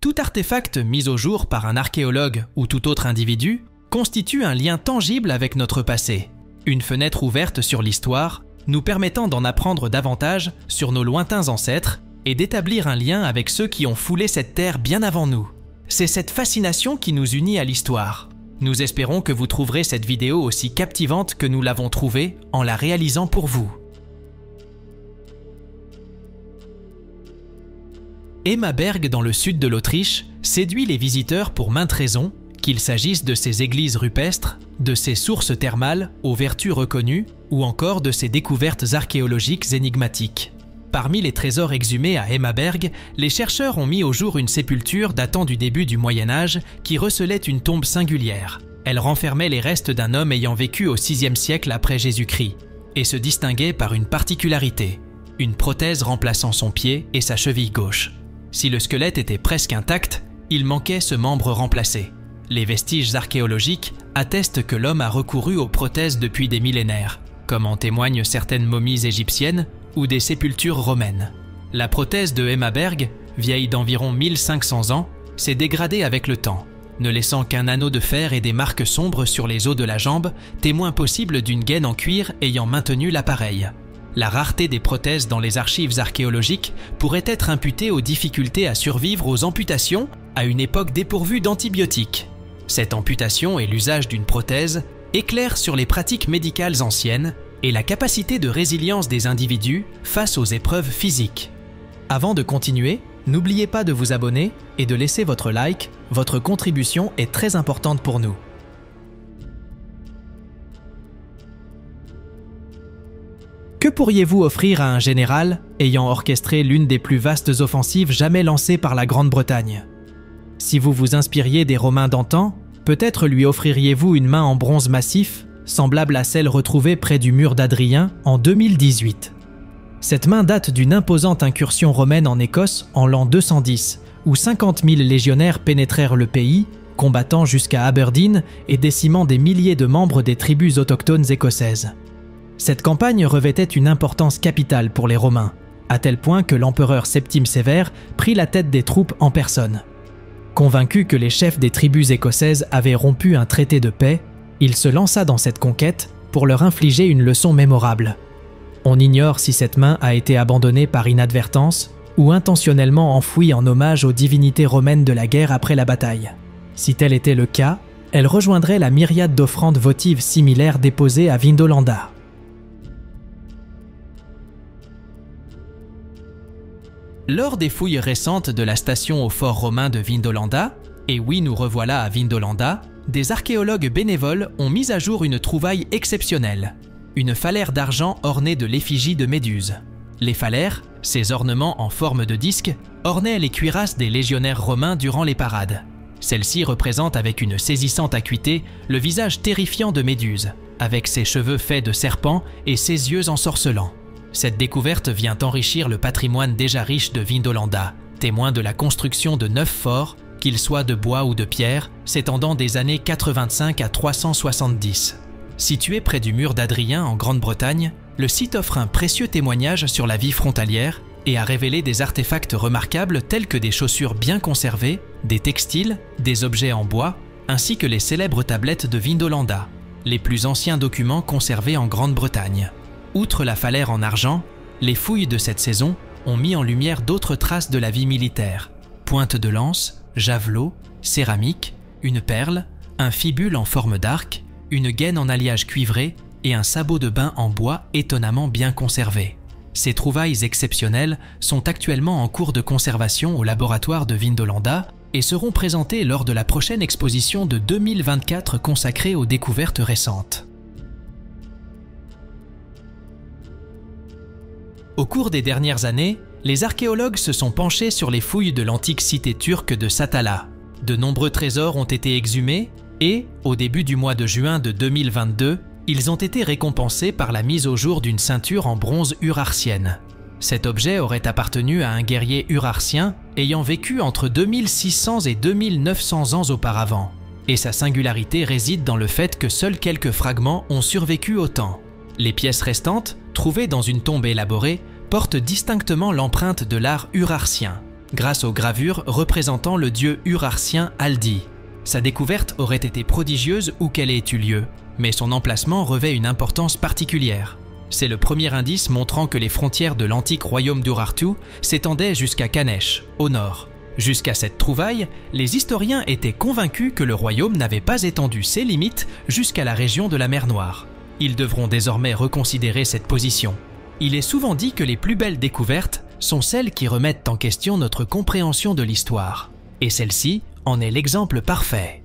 Tout artefact mis au jour par un archéologue ou tout autre individu constitue un lien tangible avec notre passé, une fenêtre ouverte sur l'histoire, nous permettant d'en apprendre davantage sur nos lointains ancêtres et d'établir un lien avec ceux qui ont foulé cette terre bien avant nous. C'est cette fascination qui nous unit à l'histoire. Nous espérons que vous trouverez cette vidéo aussi captivante que nous l'avons trouvée en la réalisant pour vous. Emmaberg, dans le sud de l'Autriche, séduit les visiteurs pour maintes raisons, qu'il s'agisse de ses églises rupestres, de ses sources thermales aux vertus reconnues ou encore de ses découvertes archéologiques énigmatiques. Parmi les trésors exhumés à Emmaberg, les chercheurs ont mis au jour une sépulture datant du début du Moyen Âge qui recelait une tombe singulière. Elle renfermait les restes d'un homme ayant vécu au VIe siècle après Jésus-Christ et se distinguait par une particularité, une prothèse remplaçant son pied et sa cheville gauche. Si le squelette était presque intact, il manquait ce membre remplacé. Les vestiges archéologiques attestent que l'homme a recouru aux prothèses depuis des millénaires, comme en témoignent certaines momies égyptiennes ou des sépultures romaines. La prothèse de Emmaberg, vieille d'environ 1500 ans, s'est dégradée avec le temps, ne laissant qu'un anneau de fer et des marques sombres sur les os de la jambe, témoin possible d'une gaine en cuir ayant maintenu l'appareil. La rareté des prothèses dans les archives archéologiques pourrait être imputée aux difficultés à survivre aux amputations à une époque dépourvue d'antibiotiques. Cette amputation et l'usage d'une prothèse éclairent sur les pratiques médicales anciennes et la capacité de résilience des individus face aux épreuves physiques. Avant de continuer, n'oubliez pas de vous abonner et de laisser votre like, votre contribution est très importante pour nous. Que pourriez-vous offrir à un général ayant orchestré l'une des plus vastes offensives jamais lancées par la Grande-Bretagne? Si vous vous inspiriez des Romains d'antan, peut-être lui offririez-vous une main en bronze massif, semblable à celle retrouvée près du mur d'Adrien en 2018. Cette main date d'une imposante incursion romaine en Écosse en l'an 210, où 50 000 légionnaires pénétrèrent le pays, combattant jusqu'à Aberdeen et décimant des milliers de membres des tribus autochtones écossaises. Cette campagne revêtait une importance capitale pour les Romains, à tel point que l'empereur Septime Sévère prit la tête des troupes en personne. Convaincu que les chefs des tribus écossaises avaient rompu un traité de paix, il se lança dans cette conquête pour leur infliger une leçon mémorable. On ignore si cette main a été abandonnée par inadvertance ou intentionnellement enfouie en hommage aux divinités romaines de la guerre après la bataille. Si tel était le cas, elle rejoindrait la myriade d'offrandes votives similaires déposées à Vindolanda. Lors des fouilles récentes de la station au fort romain de Vindolanda, et oui nous revoilà à Vindolanda, des archéologues bénévoles ont mis à jour une trouvaille exceptionnelle, une phalaire d'argent ornée de l'effigie de Méduse. Les phalaires, ces ornements en forme de disque, ornaient les cuirasses des légionnaires romains durant les parades. Celle-ci représente avec une saisissante acuité le visage terrifiant de Méduse, avec ses cheveux faits de serpents et ses yeux ensorcelants. Cette découverte vient enrichir le patrimoine déjà riche de Vindolanda, témoin de la construction de 9 forts, qu'ils soient de bois ou de pierre, s'étendant des années 85 à 370. Situé près du mur d'Adrien en Grande-Bretagne, le site offre un précieux témoignage sur la vie frontalière et a révélé des artefacts remarquables tels que des chaussures bien conservées, des textiles, des objets en bois, ainsi que les célèbres tablettes de Vindolanda, les plus anciens documents conservés en Grande-Bretagne. Outre la phalaire en argent, les fouilles de cette saison ont mis en lumière d'autres traces de la vie militaire. Pointe de lance, javelot, céramique, une perle, un fibule en forme d'arc, une gaine en alliage cuivré et un sabot de bain en bois étonnamment bien conservé. Ces trouvailles exceptionnelles sont actuellement en cours de conservation au laboratoire de Vindolanda et seront présentées lors de la prochaine exposition de 2024 consacrée aux découvertes récentes. Au cours des dernières années, les archéologues se sont penchés sur les fouilles de l'antique cité turque de Satala. De nombreux trésors ont été exhumés et, au début du mois de juin de 2022, ils ont été récompensés par la mise au jour d'une ceinture en bronze urartienne. Cet objet aurait appartenu à un guerrier urartien ayant vécu entre 2600 et 2900 ans auparavant. Et sa singularité réside dans le fait que seuls quelques fragments ont survécu au temps. Les pièces restantes, trouvées dans une tombe élaborée, portent distinctement l'empreinte de l'art urartien. grâce aux gravures représentant le dieu urartien Aldi. Sa découverte aurait été prodigieuse où qu'elle ait eu lieu, mais son emplacement revêt une importance particulière. C'est le premier indice montrant que les frontières de l'antique royaume d'Urartu s'étendaient jusqu'à Kanesh, au nord. Jusqu'à cette trouvaille, les historiens étaient convaincus que le royaume n'avait pas étendu ses limites jusqu'à la région de la mer Noire. Ils devront désormais reconsidérer cette position. Il est souvent dit que les plus belles découvertes sont celles qui remettent en question notre compréhension de l'histoire. Et celle-ci en est l'exemple parfait.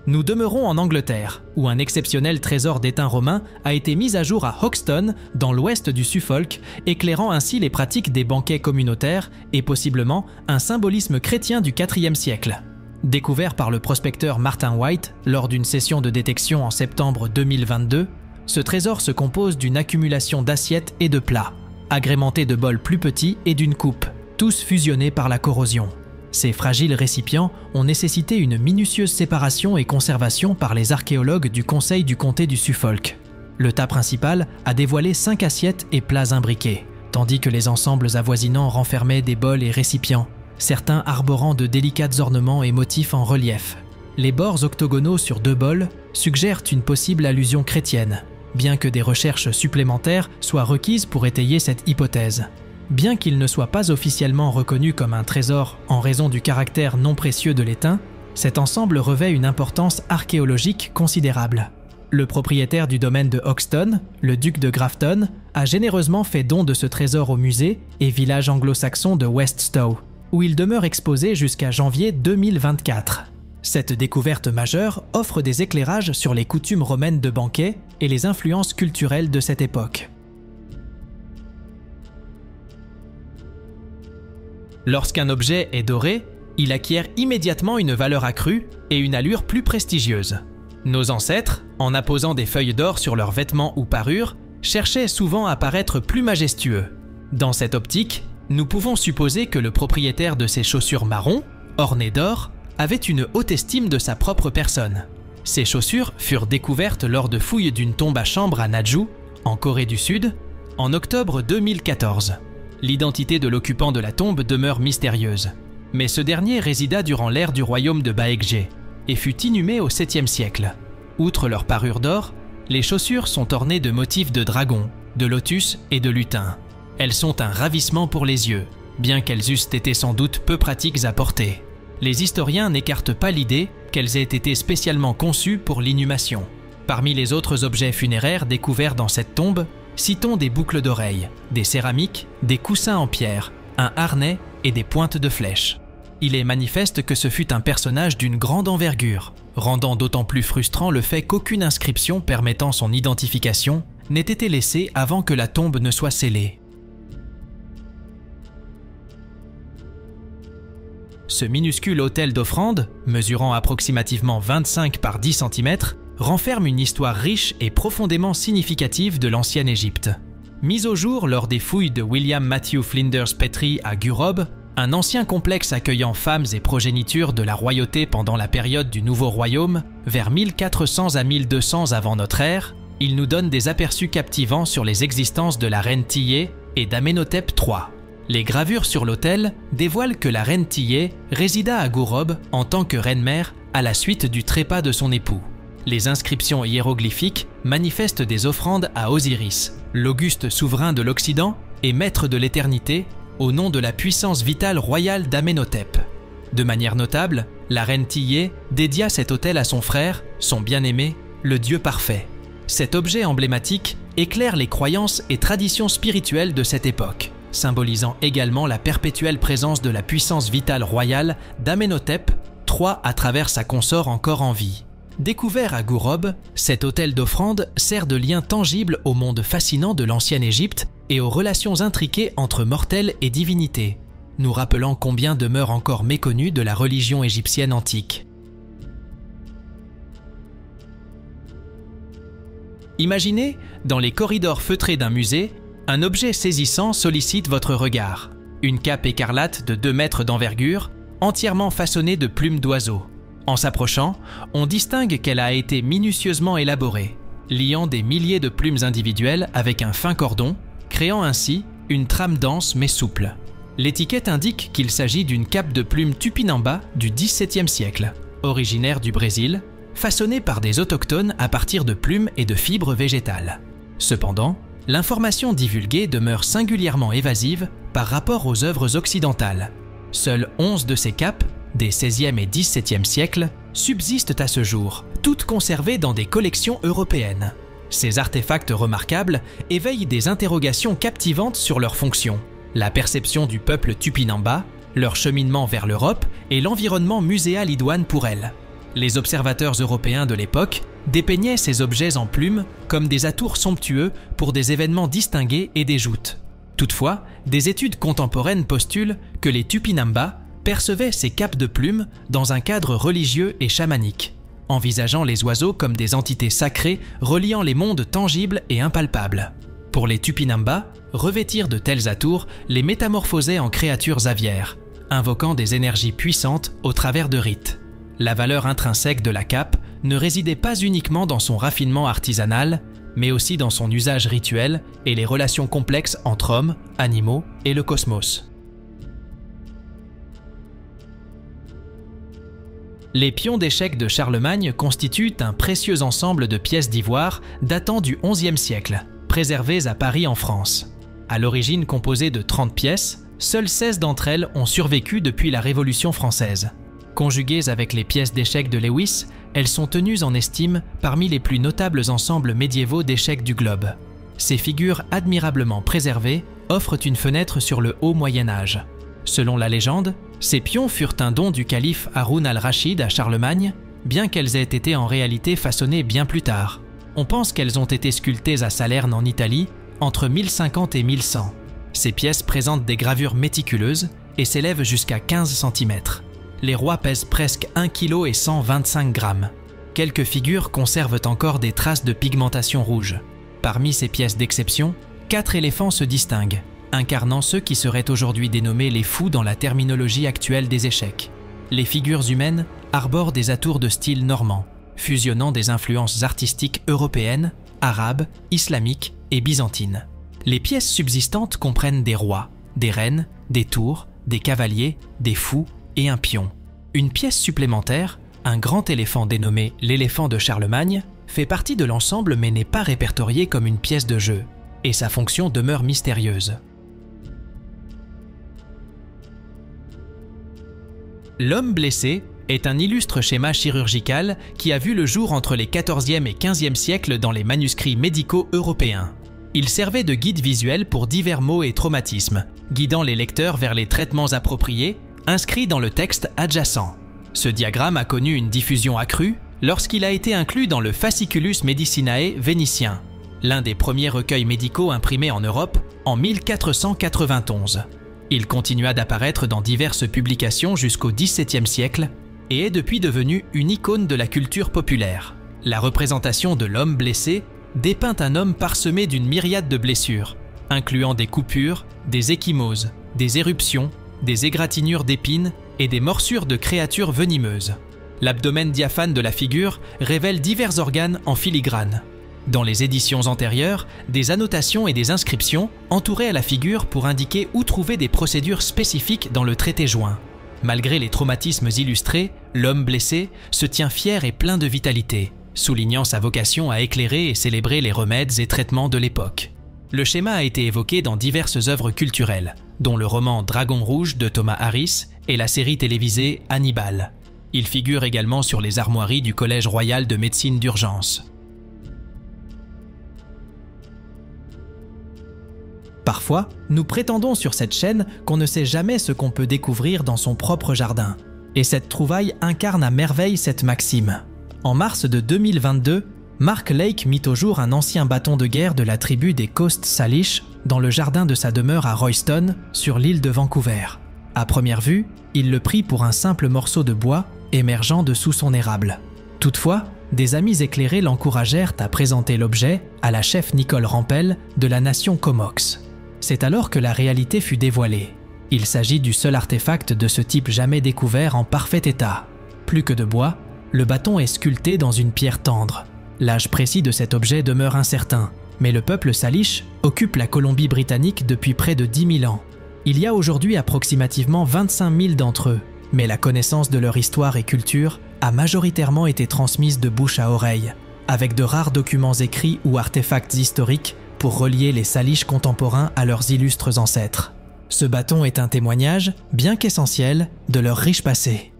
Nous demeurons en Angleterre, où un exceptionnel trésor d'étain romain a été mis à jour à Hoxton, dans l'ouest du Suffolk, éclairant ainsi les pratiques des banquets communautaires et possiblement un symbolisme chrétien du IVe siècle. Découvert par le prospecteur Martin White lors d'une session de détection en septembre 2022, ce trésor se compose d'une accumulation d'assiettes et de plats, agrémentés de bols plus petits et d'une coupe, tous fusionnés par la corrosion. Ces fragiles récipients ont nécessité une minutieuse séparation et conservation par les archéologues du Conseil du comté du Suffolk. Le tas principal a dévoilé 5 assiettes et plats imbriqués, tandis que les ensembles avoisinants renfermaient des bols et récipients, certains arborant de délicats ornements et motifs en relief. Les bords octogonaux sur 2 bols suggèrent une possible allusion chrétienne, bien que des recherches supplémentaires soient requises pour étayer cette hypothèse. Bien qu'il ne soit pas officiellement reconnu comme un trésor en raison du caractère non précieux de l'étain, cet ensemble revêt une importance archéologique considérable. Le propriétaire du domaine de Hoxton, le duc de Grafton, a généreusement fait don de ce trésor au musée et village anglo-saxon de West Stow, où il demeure exposé jusqu'à janvier 2024. Cette découverte majeure offre des éclairages sur les coutumes romaines de banquet et les influences culturelles de cette époque. Lorsqu'un objet est doré, il acquiert immédiatement une valeur accrue et une allure plus prestigieuse. Nos ancêtres, en apposant des feuilles d'or sur leurs vêtements ou parures, cherchaient souvent à paraître plus majestueux. Dans cette optique, nous pouvons supposer que le propriétaire de ces chaussures marron, ornées d'or, avait une haute estime de sa propre personne. Ces chaussures furent découvertes lors de fouilles d'une tombe à chambre à Naju, en Corée du Sud, en octobre 2014. L'identité de l'occupant de la tombe demeure mystérieuse, mais ce dernier résida durant l'ère du royaume de Baekje et fut inhumé au 7e siècle. Outre leur parure d'or, les chaussures sont ornées de motifs de dragon, de lotus et de lutin. Elles sont un ravissement pour les yeux, bien qu'elles eussent été sans doute peu pratiques à porter. Les historiens n'écartent pas l'idée qu'elles aient été spécialement conçues pour l'inhumation. Parmi les autres objets funéraires découverts dans cette tombe, citons des boucles d'oreilles, des céramiques, des coussins en pierre, un harnais et des pointes de flèches. Il est manifeste que ce fut un personnage d'une grande envergure, rendant d'autant plus frustrant le fait qu'aucune inscription permettant son identification n'ait été laissée avant que la tombe ne soit scellée. Ce minuscule autel d'offrande, mesurant approximativement 25 par 10 cm, renferme une histoire riche et profondément significative de l'ancienne Égypte. Mise au jour lors des fouilles de William Matthew Flinders Petrie à Gurob, un ancien complexe accueillant femmes et progénitures de la royauté pendant la période du Nouveau Royaume, vers 1400 à 1200 avant notre ère, il nous donne des aperçus captivants sur les existences de la reine Tillé et d'Amenhotep III. Les gravures sur l'autel dévoilent que la reine Tillé résida à Gurob en tant que reine-mère à la suite du trépas de son époux. Les inscriptions hiéroglyphiques manifestent des offrandes à Osiris, l'auguste souverain de l'Occident et maître de l'éternité, au nom de la puissance vitale royale d'Amenhotep. De manière notable, la reine Tillé dédia cet autel à son frère, son bien-aimé, le Dieu parfait. Cet objet emblématique éclaire les croyances et traditions spirituelles de cette époque, symbolisant également la perpétuelle présence de la puissance vitale royale d'Amenhotep III à travers sa consort encore en vie. Découvert à Gurob, cet autel d'offrande sert de lien tangible au monde fascinant de l'ancienne Égypte et aux relations intriquées entre mortels et divinités, nous rappelant combien demeure encore méconnu de la religion égyptienne antique. Imaginez, dans les corridors feutrés d'un musée, un objet saisissant sollicite votre regard. Une cape écarlate de 2 mètres d'envergure, entièrement façonnée de plumes d'oiseaux. En s'approchant, on distingue qu'elle a été minutieusement élaborée, liant des milliers de plumes individuelles avec un fin cordon, créant ainsi une trame dense mais souple. L'étiquette indique qu'il s'agit d'une cape de plume tupinamba du XVIIe siècle, originaire du Brésil, façonnée par des autochtones à partir de plumes et de fibres végétales. Cependant, l'information divulguée demeure singulièrement évasive par rapport aux œuvres occidentales. Seules 11 de ces capes, des XVIe et XVIIe siècles, subsistent à ce jour, toutes conservées dans des collections européennes. Ces artefacts remarquables éveillent des interrogations captivantes sur leur fonction, la perception du peuple tupinamba, leur cheminement vers l'Europe et l'environnement muséal idoine pour elles. Les observateurs européens de l'époque dépeignaient ces objets en plumes comme des atours somptueux pour des événements distingués et des joutes. Toutefois, des études contemporaines postulent que les tupinamba percevaient ces capes de plumes dans un cadre religieux et chamanique, envisageant les oiseaux comme des entités sacrées reliant les mondes tangibles et impalpables. Pour les tupinamba, revêtir de tels atours les métamorphosait en créatures aviaires, invoquant des énergies puissantes au travers de rites. La valeur intrinsèque de la cape ne résidait pas uniquement dans son raffinement artisanal, mais aussi dans son usage rituel et les relations complexes entre hommes, animaux et le cosmos. Les pions d'échecs de Charlemagne constituent un précieux ensemble de pièces d'ivoire datant du XIe siècle, préservées à Paris en France. À l'origine composées de 30 pièces, seules 16 d'entre elles ont survécu depuis la Révolution française. Conjuguées avec les pièces d'échecs de Lewis, elles sont tenues en estime parmi les plus notables ensembles médiévaux d'échecs du globe. Ces figures admirablement préservées offrent une fenêtre sur le haut Moyen-Âge. Selon la légende, ces pions furent un don du calife Haroun al-Rachid à Charlemagne, bien qu'elles aient été en réalité façonnées bien plus tard. On pense qu'elles ont été sculptées à Salerne en Italie entre 1050 et 1100. Ces pièces présentent des gravures méticuleuses et s'élèvent jusqu'à 15 cm. Les rois pèsent presque 1 kg et 125 grammes. Quelques figures conservent encore des traces de pigmentation rouge. Parmi ces pièces d'exception, 4 éléphants se distinguent, incarnant ceux qui seraient aujourd'hui dénommés les fous dans la terminologie actuelle des échecs. Les figures humaines arborent des atours de style normand, fusionnant des influences artistiques européennes, arabes, islamiques et byzantines. Les pièces subsistantes comprennent des rois, des reines, des tours, des cavaliers, des fous et un pion. Une pièce supplémentaire, un grand éléphant dénommé l'éléphant de Charlemagne, fait partie de l'ensemble mais n'est pas répertorié comme une pièce de jeu, et sa fonction demeure mystérieuse. L'homme blessé est un illustre schéma chirurgical qui a vu le jour entre les XIVe et XVe siècles dans les manuscrits médicaux européens. Il servait de guide visuel pour divers maux et traumatismes, guidant les lecteurs vers les traitements appropriés, inscrits dans le texte adjacent. Ce diagramme a connu une diffusion accrue lorsqu'il a été inclus dans le Fasciculus Medicinae vénitien, l'un des premiers recueils médicaux imprimés en Europe en 1491. Il continua d'apparaître dans diverses publications jusqu'au XVIIe siècle et est depuis devenu une icône de la culture populaire. La représentation de l'homme blessé dépeint un homme parsemé d'une myriade de blessures, incluant des coupures, des ecchymoses, des éruptions, des égratignures d'épines et des morsures de créatures venimeuses. L'abdomen diaphane de la figure révèle divers organes en filigrane. Dans les éditions antérieures, des annotations et des inscriptions entouraient la figure pour indiquer où trouver des procédures spécifiques dans le traité joint. Malgré les traumatismes illustrés, l'homme blessé se tient fier et plein de vitalité, soulignant sa vocation à éclairer et célébrer les remèdes et traitements de l'époque. Le schéma a été évoqué dans diverses œuvres culturelles, dont le roman Dragon Rouge de Thomas Harris et la série télévisée Hannibal. Il figure également sur les armoiries du Collège royal de médecine d'urgence. Parfois, nous prétendons sur cette chaîne qu'on ne sait jamais ce qu'on peut découvrir dans son propre jardin. Et cette trouvaille incarne à merveille cette maxime. En mars de 2022, Mark Lake mit au jour un ancien bâton de guerre de la tribu des Coast Salish dans le jardin de sa demeure à Royston, sur l'île de Vancouver. À première vue, il le prit pour un simple morceau de bois émergeant de sous son érable. Toutefois, des amis éclairés l'encouragèrent à présenter l'objet à la chef Nicole Rampel de la nation Comox. C'est alors que la réalité fut dévoilée. Il s'agit du seul artefact de ce type jamais découvert en parfait état. Plus que de bois, le bâton est sculpté dans une pierre tendre. L'âge précis de cet objet demeure incertain, Mais le peuple Salish occupe la Colombie-Britannique depuis près de 10 000 ans. Il y a aujourd'hui approximativement 25 000 d'entre eux, mais la connaissance de leur histoire et culture a majoritairement été transmise de bouche à oreille, avec de rares documents écrits ou artefacts historiques pour relier les Salish contemporains à leurs illustres ancêtres. Ce bâton est un témoignage, bien qu'essentiel, de leur riche passé.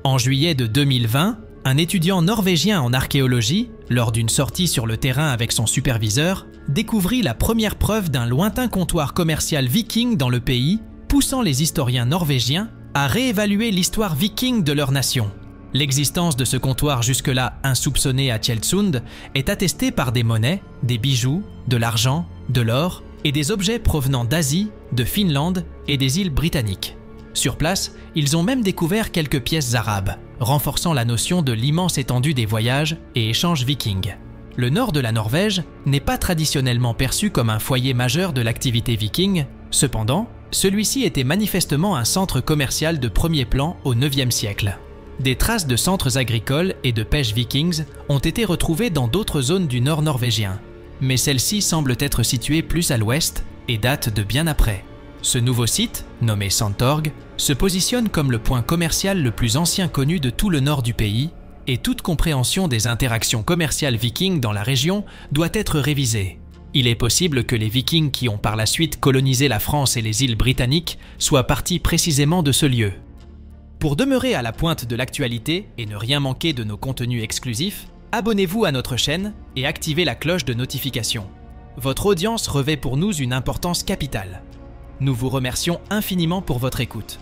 En juillet de 2020, un étudiant norvégien en archéologie, lors d'une sortie sur le terrain avec son superviseur, découvrit la première preuve d'un lointain comptoir commercial viking dans le pays, poussant les historiens norvégiens à réévaluer l'histoire viking de leur nation. L'existence de ce comptoir jusque-là insoupçonné à Tjeldsund est attestée par des monnaies, des bijoux, de l'argent, de l'or et des objets provenant d'Asie, de Finlande et des îles britanniques. Sur place, ils ont même découvert quelques pièces arabes, renforçant la notion de l'immense étendue des voyages et échanges vikings. Le nord de la Norvège n'est pas traditionnellement perçu comme un foyer majeur de l'activité viking, cependant, celui-ci était manifestement un centre commercial de premier plan au IXe siècle. Des traces de centres agricoles et de pêche vikings ont été retrouvées dans d'autres zones du nord norvégien, mais celles-ci semblent être situées plus à l'ouest et datent de bien après. Ce nouveau site, nommé Sandtorg, se positionne comme le point commercial le plus ancien connu de tout le nord du pays, et toute compréhension des interactions commerciales vikings dans la région doit être révisée. Il est possible que les Vikings qui ont par la suite colonisé la France et les îles britanniques soient partis précisément de ce lieu. Pour demeurer à la pointe de l'actualité et ne rien manquer de nos contenus exclusifs, abonnez-vous à notre chaîne et activez la cloche de notification. Votre audience revêt pour nous une importance capitale. Nous vous remercions infiniment pour votre écoute.